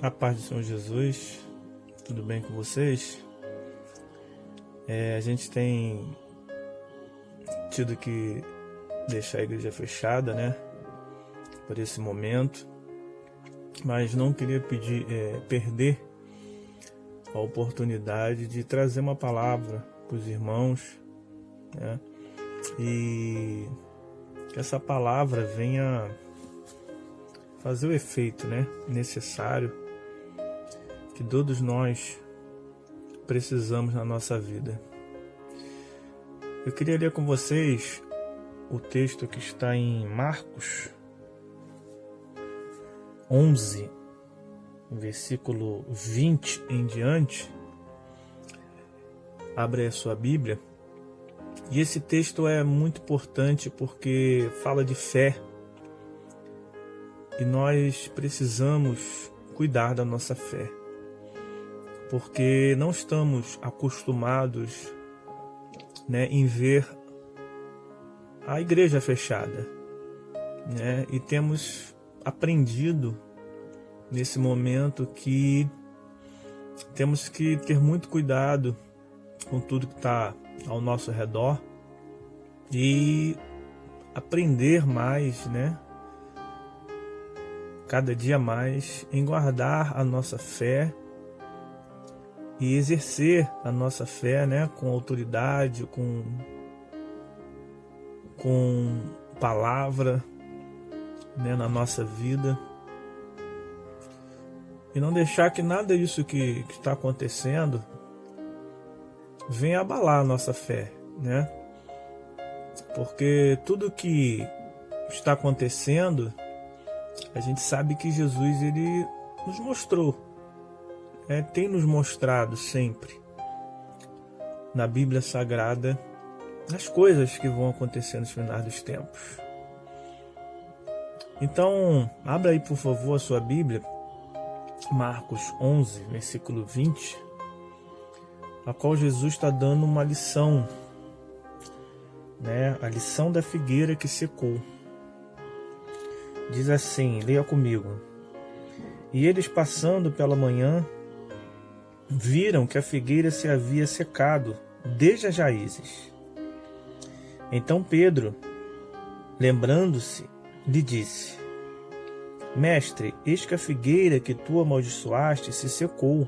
A paz do Senhor Jesus, tudo bem com vocês? A gente tem tido que deixar a igreja fechada, né? Por esse momento, mas não queria perder a oportunidade de trazer uma palavra para os irmãos, né? E que essa palavra venha fazer o efeito, né, necessário que todos nós precisamos na nossa vida. Eu queria ler com vocês o texto que está em Marcos 11, versículo 20 em diante. Abre a sua Bíblia. E esse texto é muito importante porque fala de fé. E nós precisamos cuidar da nossa fé, porque não estamos acostumados, né, em ver a igreja fechada, né? E temos aprendido nesse momento que temos que ter muito cuidado com tudo que está ao nosso redor e aprender mais, né? Cada dia mais em guardar a nossa fé e exercer a nossa fé, né, com autoridade, com palavra, né, na nossa vida. E não deixar que nada disso que está acontecendo venha abalar a nossa fé, né? Porque tudo que está acontecendo, a gente sabe que Jesus, ele nos mostrou, tem nos mostrado sempre na Bíblia Sagrada as coisas que vão acontecer nos finais dos tempos. Então, abra aí por favor a sua Bíblia, Marcos 11, versículo 20, a qual Jesus está dando uma lição, né? A lição da figueira que secou. Diz assim, leia comigo. E eles, passando pela manhã, viram que a figueira se havia secado desde as raízes. Então Pedro, lembrando-se, lhe disse: Mestre, eis que a figueira que tu amaldiçoaste se secou.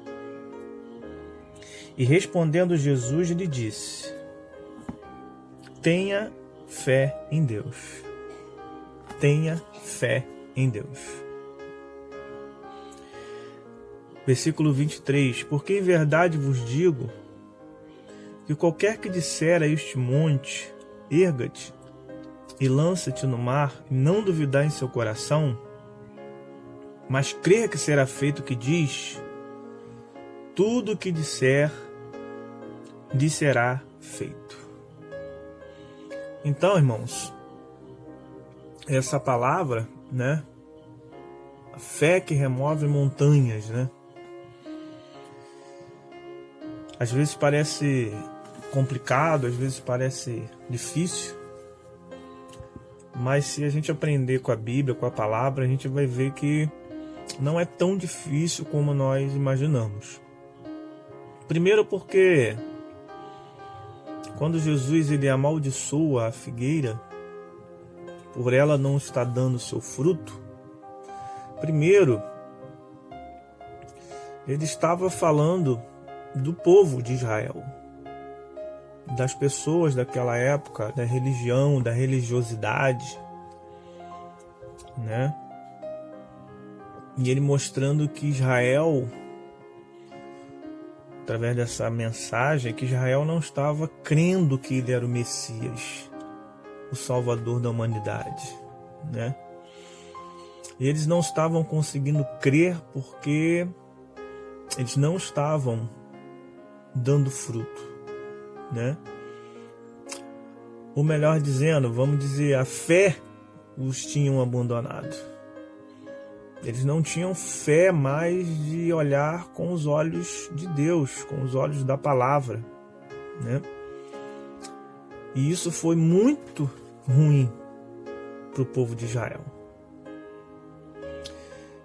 E respondendo Jesus lhe disse: Tenha fé em Deus. Tenha fé em Deus. Versículo 23. Porque em verdade vos digo que qualquer que disser a este monte, erga-te e lança-te no mar, e não duvidar em seu coração, mas crer que será feito o que diz, tudo o que disser, lhe será feito. Então, irmãos, essa palavra, né? A fé que remove montanhas, né? Às vezes parece complicado, às vezes parece difícil, mas se a gente aprender com a Bíblia, com a palavra, a gente vai ver que não é tão difícil como nós imaginamos. Primeiro porque quando Jesus ele amaldiçoa a figueira, por ela não estar dando seu fruto, primeiro, ele estava falando do povo de Israel, das pessoas daquela época, da religião, da religiosidade, né? E ele mostrando que Israel, através dessa mensagem, que Israel não estava crendo que ele era o Messias, o Salvador da humanidade, né? E eles não estavam conseguindo crer porque eles não estavam dando fruto, né? Ou melhor dizendo, vamos dizer, a fé os tinham abandonado. Eles não tinham fé mais de olhar com os olhos de Deus, com os olhos da palavra, né? E isso foi muito ruim para o povo de Israel.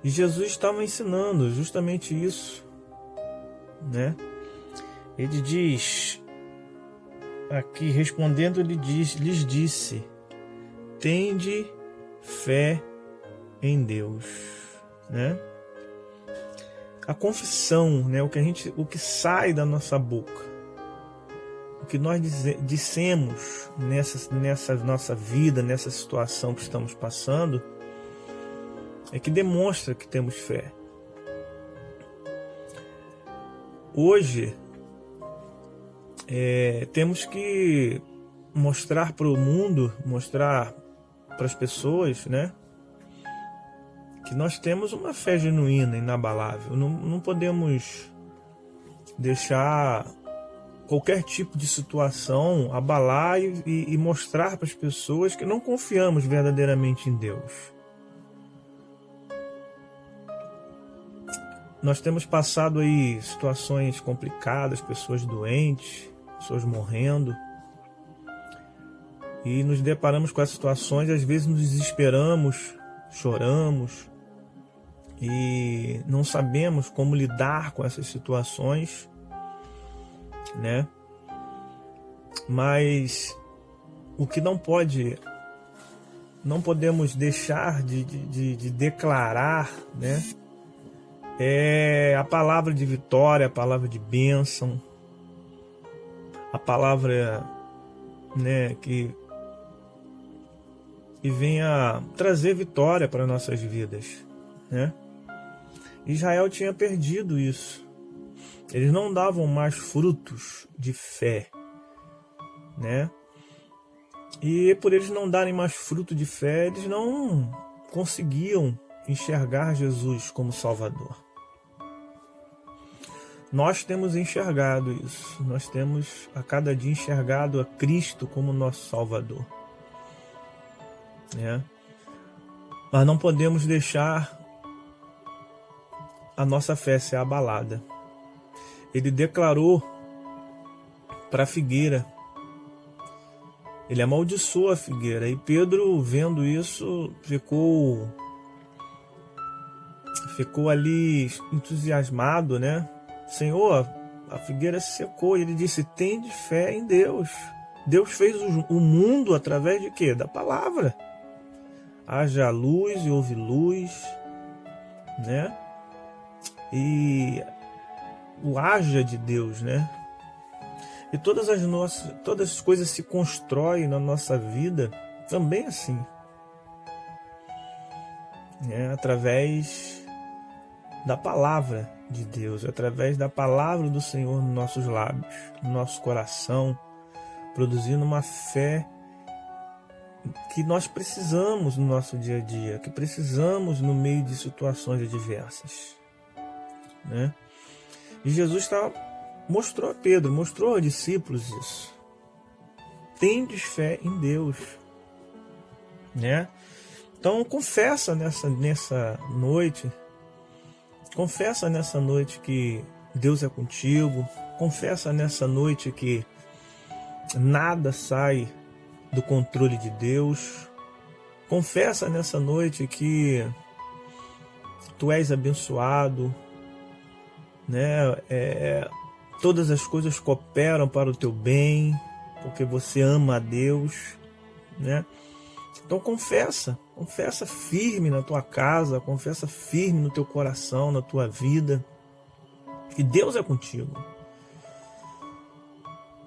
E Jesus estava ensinando justamente isso, né? Ele diz, aqui respondendo, lhes disse: tende fé em Deus, né? A confissão, né? O que sai da nossa boca, o que nós dissemos nessa nossa vida, nessa situação que estamos passando, é que demonstra que temos fé. Hoje, temos que mostrar para o mundo, mostrar para as pessoas, né, que nós temos uma fé genuína, inabalável. Não podemos deixar qualquer tipo de situação abalar e mostrar para as pessoas que não confiamos verdadeiramente em Deus. Nós temos passado aí situações complicadas, pessoas doentes, pessoas morrendo, e nos deparamos com essas situações, às vezes nos desesperamos, choramos e não sabemos como lidar com essas situações, né? Mas o que não podemos deixar de declarar, né? É a palavra de vitória, a palavra de bênção, a palavra, né, que venha trazer vitória para nossas vidas, né? Israel tinha perdido isso. Eles não davam mais frutos de fé, né? E por eles não darem mais fruto de fé, eles não conseguiam enxergar Jesus como Salvador. Nós temos enxergado isso. Nós temos a cada dia enxergado a Cristo como nosso Salvador, né? Mas não podemos deixar a nossa fé ser abalada. Ele declarou para a figueira, ele amaldiçoou a figueira, e Pedro, vendo isso, ficou ali entusiasmado, né? Senhor, a figueira se secou. E ele disse: tende fé em Deus. Deus fez o mundo através de quê? Da palavra. Haja luz e houve luz, né? E o haja de Deus, né? E todas as coisas se constroem na nossa vida também assim, né? Através da palavra de Deus, através da palavra do Senhor nos nossos lábios, no nosso coração, produzindo uma fé que nós precisamos no nosso dia a dia, que precisamos no meio de situações adversas, né? E Jesus mostrou a Pedro, mostrou aos discípulos isso. Tendes fé em Deus, né? Então confessa nessa noite, confessa nessa noite que Deus é contigo, confessa nessa noite que nada sai do controle de Deus, confessa nessa noite que tu és abençoado, né? Todas as coisas cooperam para o teu bem, porque você ama a Deus, né? Então confessa firme na tua casa, confessa firme no teu coração, na tua vida, que Deus é contigo.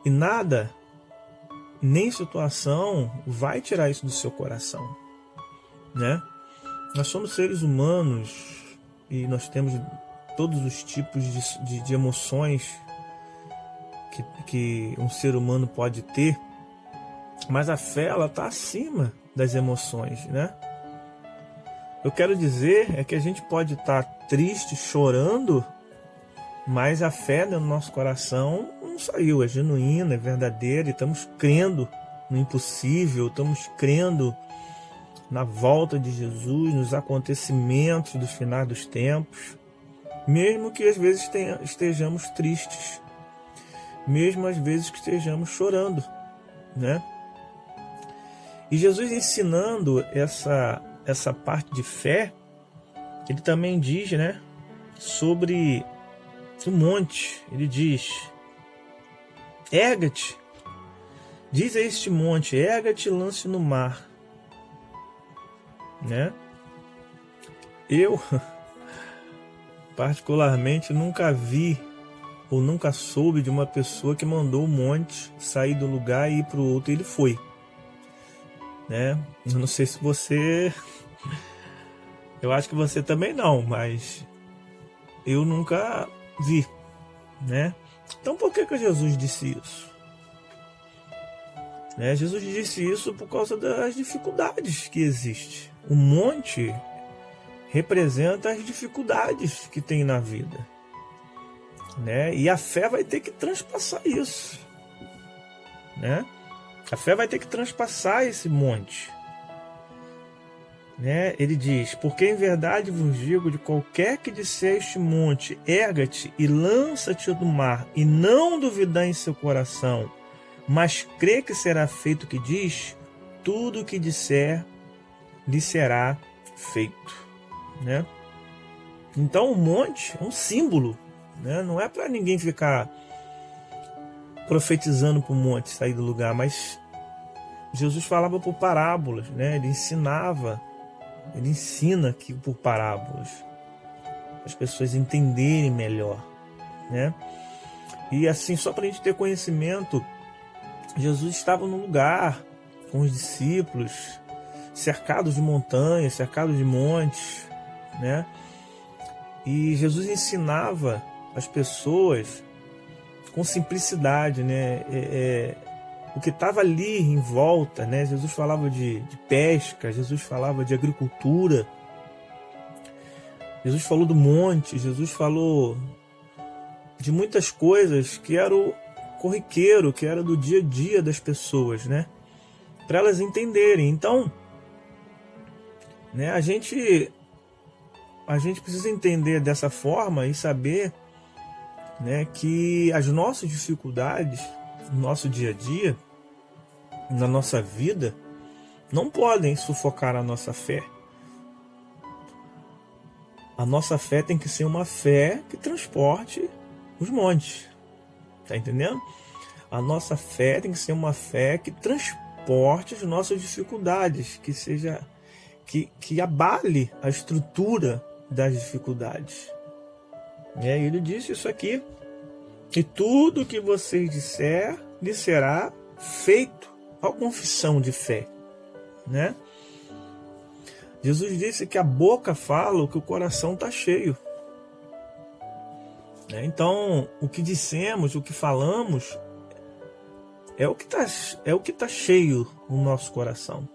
E nada, nem situação, vai tirar isso do seu coração, né? Nós somos seres humanos e nós temos todos os tipos de emoções que um ser humano pode ter, mas a fé, ela está acima das emoções, né? Eu quero dizer que a gente pode estar triste, chorando, mas a fé no nosso coração não saiu, é genuína, é verdadeira, e estamos crendo no impossível, estamos crendo na volta de Jesus, nos acontecimentos dos finais dos tempos, mesmo que às vezes estejamos tristes, mesmo às vezes que estejamos chorando, né? E Jesus ensinando essa parte de fé, ele também diz, né, sobre o monte. Ele diz: erga-te, diz a este monte, erga-te e lance no mar, né? Eu particularmente nunca vi ou nunca soube de uma pessoa que mandou o monte sair do lugar e ir para o outro, e ele foi, né? Eu não sei se você, eu acho que você também não, mas eu nunca vi, né? Então por que Jesus disse isso? Né? Jesus disse isso por causa das dificuldades que existem. O monte representa as dificuldades que tem na vida, né? E a fé vai ter que transpassar isso, né? A fé vai ter que transpassar esse monte, né? Ele diz: porque em verdade vos digo, de qualquer que disser este monte, erga-te e lança-te no mar, e não duvidar em seu coração, mas crê que será feito o que diz, tudo o que disser lhe será feito, né? Então o monte é um símbolo, né? Não é para ninguém ficar profetizando para o monte sair do lugar, mas Jesus falava por parábolas, né? Ele ensina aqui por parábolas, as pessoas entenderem melhor, né? E assim, só para a gente ter conhecimento, Jesus estava num lugar com os discípulos, cercados de montanhas, cercados de montes, né? E Jesus ensinava as pessoas com simplicidade, né? O que estava ali em volta, né? Jesus falava de pesca, Jesus falava de agricultura, Jesus falou do monte, Jesus falou de muitas coisas que era o corriqueiro, que era do dia a dia das pessoas, né? Para elas entenderem. Então, né? A gente precisa entender dessa forma e saber, né, que as nossas dificuldades no nosso dia a dia, na nossa vida, não podem sufocar a nossa fé. A nossa fé tem que ser uma fé que transporte os montes. Tá entendendo? A nossa fé tem que ser uma fé que transporte as nossas dificuldades, que abale a estrutura das dificuldades. E aí ele disse isso aqui: e tudo que vocês disser lhe será feito. A confissão de fé, né? Jesus disse que a boca fala o que o coração está cheio, né? Então, o que dissemos, o que falamos, é o que tá cheio no nosso coração.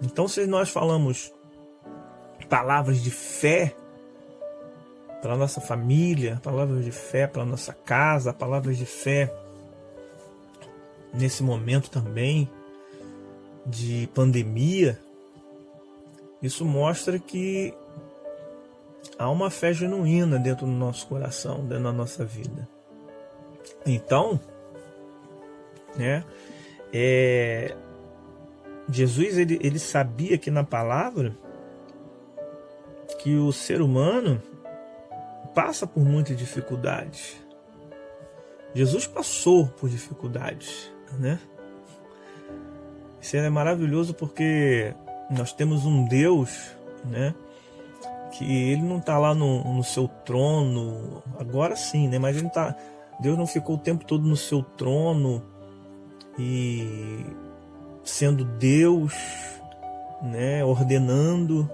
Então, se nós falamos palavras de fé para a nossa família, palavras de fé para a nossa casa, palavras de fé nesse momento também de pandemia, isso mostra que há uma fé genuína dentro do nosso coração, dentro da nossa vida. Então, né, Jesus ele sabia que na palavra que o ser humano passa por muitas dificuldades. Jesus passou por dificuldades, né? Isso é maravilhoso porque nós temos um Deus, né, que ele não está lá no seu trono, agora sim, né? Mas Deus não ficou o tempo todo no seu trono e sendo Deus, né, ordenando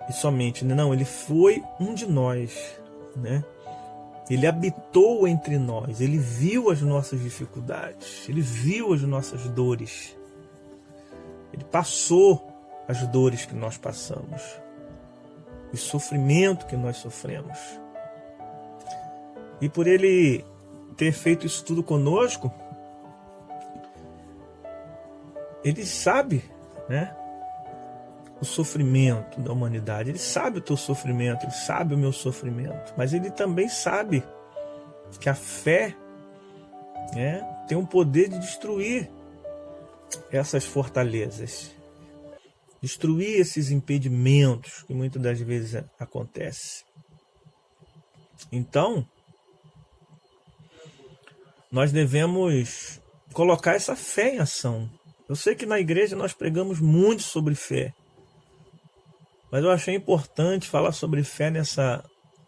e somente, né? Não, ele foi um de nós, né? Ele habitou entre nós, ele viu as nossas dificuldades, ele viu as nossas dores, ele passou as dores que nós passamos, o sofrimento que nós sofremos. E por ele ter feito isso tudo conosco, ele sabe, né, o sofrimento da humanidade. Ele sabe o teu sofrimento, ele sabe o meu sofrimento, mas ele também sabe que a fé, né, tem o poder de destruir essas fortalezas. destruir esses impedimentos que muitas das vezes acontecem. Então, nós devemos colocar essa fé em ação. Eu sei que na igreja nós pregamos muito sobre fé, mas eu achei importante falar sobre fé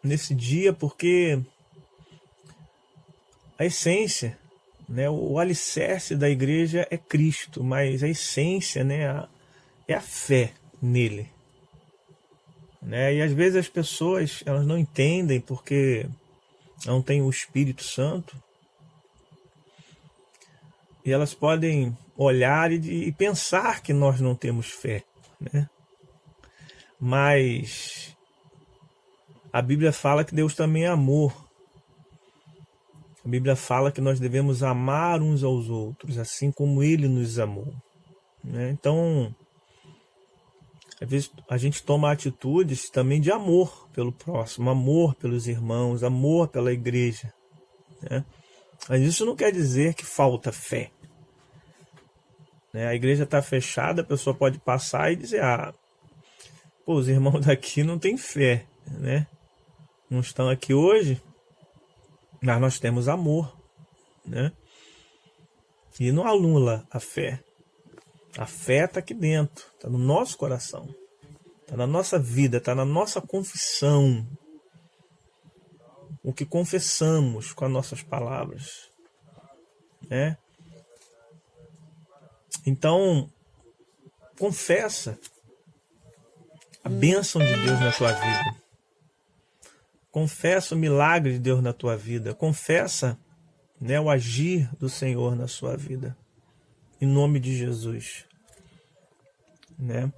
nesse dia, porque a essência, né, o alicerce da igreja é Cristo, mas a essência, né, é a fé nele. Né? E às vezes as pessoas elas não entendem porque não têm o Espírito Santo, e elas podem olhar e pensar que nós não temos fé, né? Mas a Bíblia fala que Deus também é amor. A Bíblia fala que nós devemos amar uns aos outros, assim como Ele nos amou. Né? Então, às vezes a gente toma atitudes também de amor pelo próximo, amor pelos irmãos, amor pela igreja. Né? Mas isso não quer dizer que falta fé. Né? A igreja está fechada, a pessoa pode passar e dizer, pô, os irmãos daqui não têm fé, né? Não estão aqui hoje, mas nós temos amor, né? E não anula a fé. A fé está aqui dentro, está no nosso coração, está na nossa vida, está na nossa confissão. O que confessamos com as nossas palavras, né? Então, confessa a bênção de Deus na tua vida. Confessa o milagre de Deus na tua vida. Confessa, né, o agir do Senhor na sua vida. Em nome de Jesus. Né?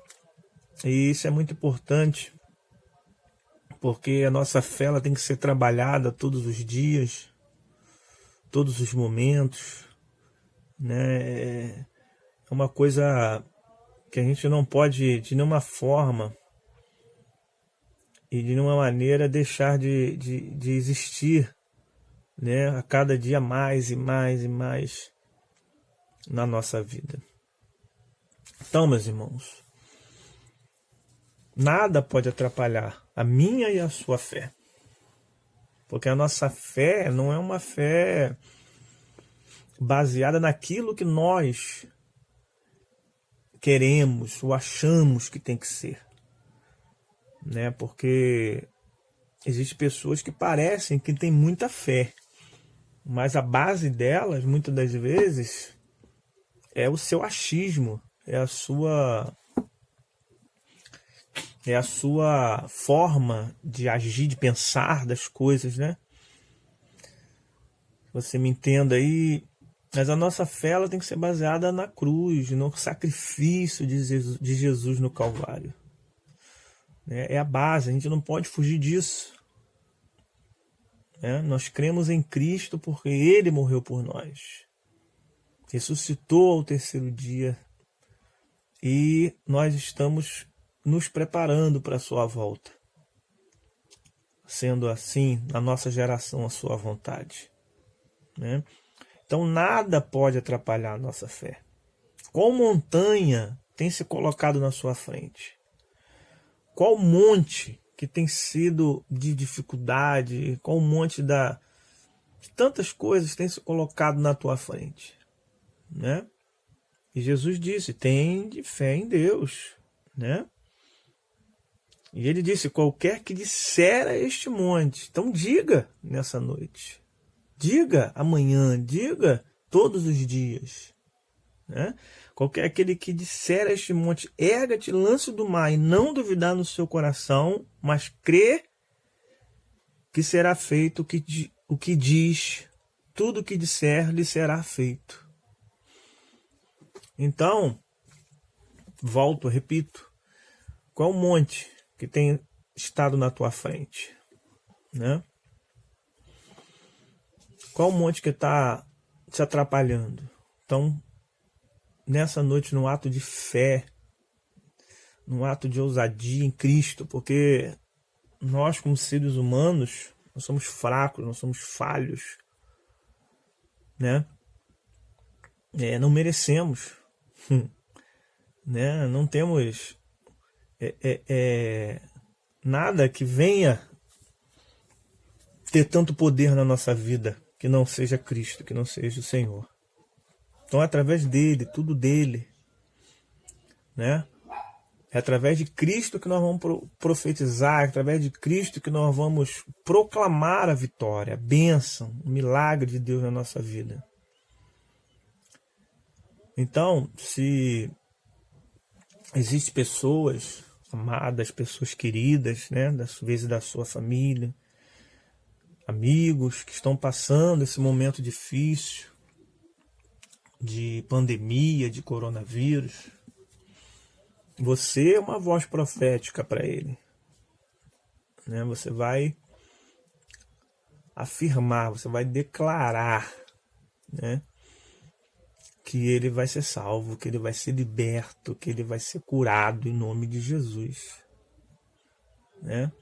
E isso é muito importante, porque a nossa fé ela tem que ser trabalhada todos os dias, todos os momentos. Né? É uma coisa que a gente não pode, de nenhuma forma e de nenhuma maneira, deixar de existir, né? A cada dia mais e mais e mais na nossa vida. Então, meus irmãos, nada pode atrapalhar a minha e a sua fé. Porque a nossa fé não é uma fé baseada naquilo que nós queremos ou achamos que tem que ser. Né? Porque existem pessoas que parecem que têm muita fé, mas a base delas, muitas das vezes, é o seu achismo, é a sua forma de agir, de pensar das coisas, né? Você me entenda aí, mas a nossa fé ela tem que ser baseada na cruz, no sacrifício de Jesus no Calvário. É a base, a gente não pode fugir disso. Nós cremos em Cristo porque Ele morreu por nós. Ressuscitou ao terceiro dia. E nós estamos nos preparando para a sua volta. Sendo assim, na nossa geração, a sua vontade. Né? Então nada pode atrapalhar a nossa fé. Qual montanha tem se colocado na sua frente? Qual monte que tem sido de dificuldade? Qual monte de tantas coisas tem se colocado na tua frente? Né? E Jesus disse, tende fé em Deus. Né? E ele disse, qualquer que disser a este monte. Então diga nessa noite. Diga amanhã, diga todos os dias. Né? Qualquer aquele que disser a este monte, erga-te, lance do mar, e não duvidar no seu coração, mas crer que será feito o que diz, tudo o que disser lhe será feito. Então, volto, repito, qual monte que tem estado na tua frente? Né? Qual monte que está te atrapalhando? Então, nessa noite, num ato de fé, num ato de ousadia em Cristo, porque nós, como seres humanos, nós somos fracos, nós somos falhos, né? Não merecemos, né? Não temos nada que venha ter tanto poder na nossa vida que não seja Cristo, que não seja o Senhor. Então, através dele, tudo dele, né? É através de Cristo que nós vamos profetizar, é através de Cristo que nós vamos proclamar a vitória, a bênção, o milagre de Deus na nossa vida. Então, se existem pessoas amadas, pessoas queridas, né, às vezes da sua família, amigos que estão passando esse momento difícil de pandemia, de coronavírus, você é uma voz profética para ele, né? Você vai afirmar, você vai declarar, né, que ele vai ser salvo, que ele vai ser liberto, que ele vai ser curado em nome de Jesus, né?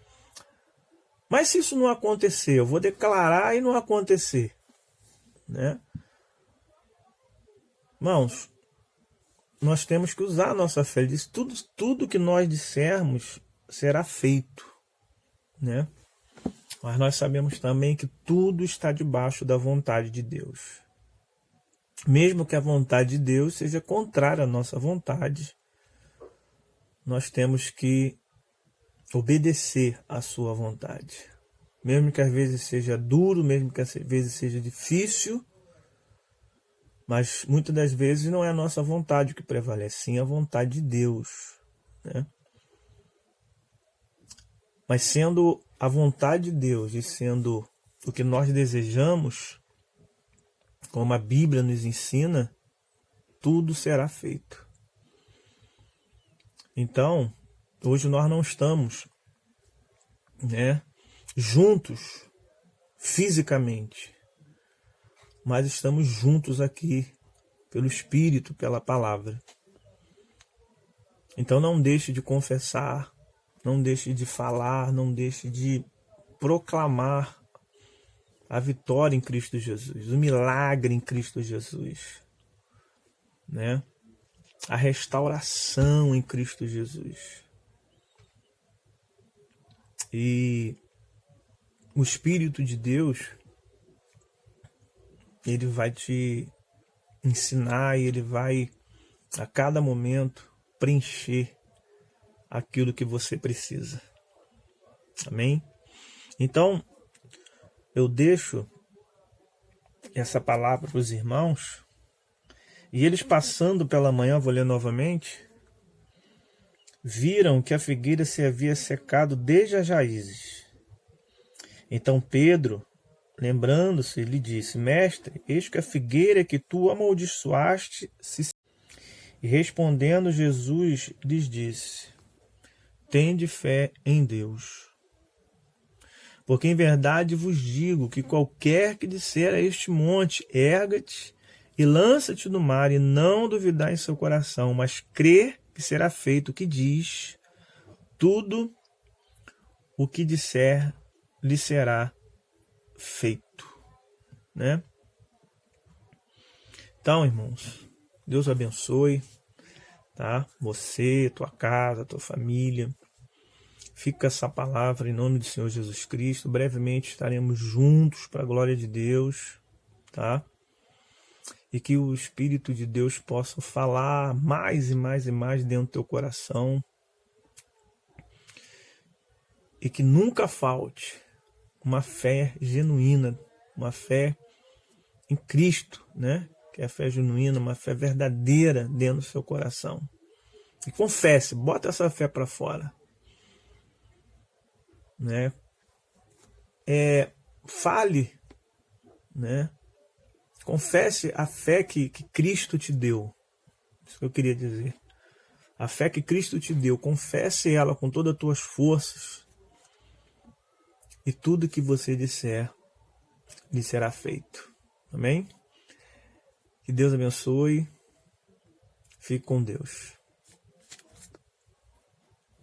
Mas se isso não acontecer, eu vou declarar e não acontecer, né? Irmãos, nós temos que usar a nossa fé. Ele diz, tudo que nós dissermos será feito, né? Mas nós sabemos também que tudo está debaixo da vontade de Deus. Mesmo que a vontade de Deus seja contrária à nossa vontade, nós temos que obedecer à sua vontade. Mesmo que às vezes seja duro, mesmo que às vezes seja difícil, mas muitas das vezes não é a nossa vontade que prevalece, sim a vontade de Deus, né? Mas sendo a vontade de Deus e sendo o que nós desejamos, como a Bíblia nos ensina, tudo será feito. Então, hoje nós não estamos, né, juntos fisicamente, mas estamos juntos aqui pelo Espírito, pela palavra. Então não deixe de confessar, não deixe de falar, não deixe de proclamar a vitória em Cristo Jesus, o milagre em Cristo Jesus, né? A restauração em Cristo Jesus. E o Espírito de Deus, ele vai te ensinar e ele vai a cada momento preencher aquilo que você precisa. Amém? Então, eu deixo essa palavra para os irmãos, e eles passando pela manhã, vou ler novamente, viram que a figueira se havia secado desde as raízes. Então Pedro, lembrando-se, lhe disse, Mestre, eis que a figueira que tu amaldiçoaste se... E respondendo Jesus lhes disse, tende fé em Deus. Porque em verdade vos digo que qualquer que disser a este monte, erga-te e lança-te no mar, e não duvidar em seu coração, mas crer que será feito o que diz, tudo o que disser lhe será feito, né? Então, irmãos, Deus abençoe, tá? Você, tua casa, tua família. Fica essa palavra em nome do Senhor Jesus Cristo. Brevemente estaremos juntos para a glória de Deus, tá? E que o Espírito de Deus possa falar mais e mais e mais dentro do teu coração. E que nunca falte uma fé genuína, uma fé em Cristo, né? Que é a fé genuína, uma fé verdadeira dentro do seu coração. E confesse, bota essa fé para fora, né? Fale, né? Confesse a fé que Cristo te deu. Isso que eu queria dizer. A fé que Cristo te deu, confesse ela com todas as tuas forças. E tudo que você disser, lhe será feito. Amém? Que Deus abençoe. Fique com Deus.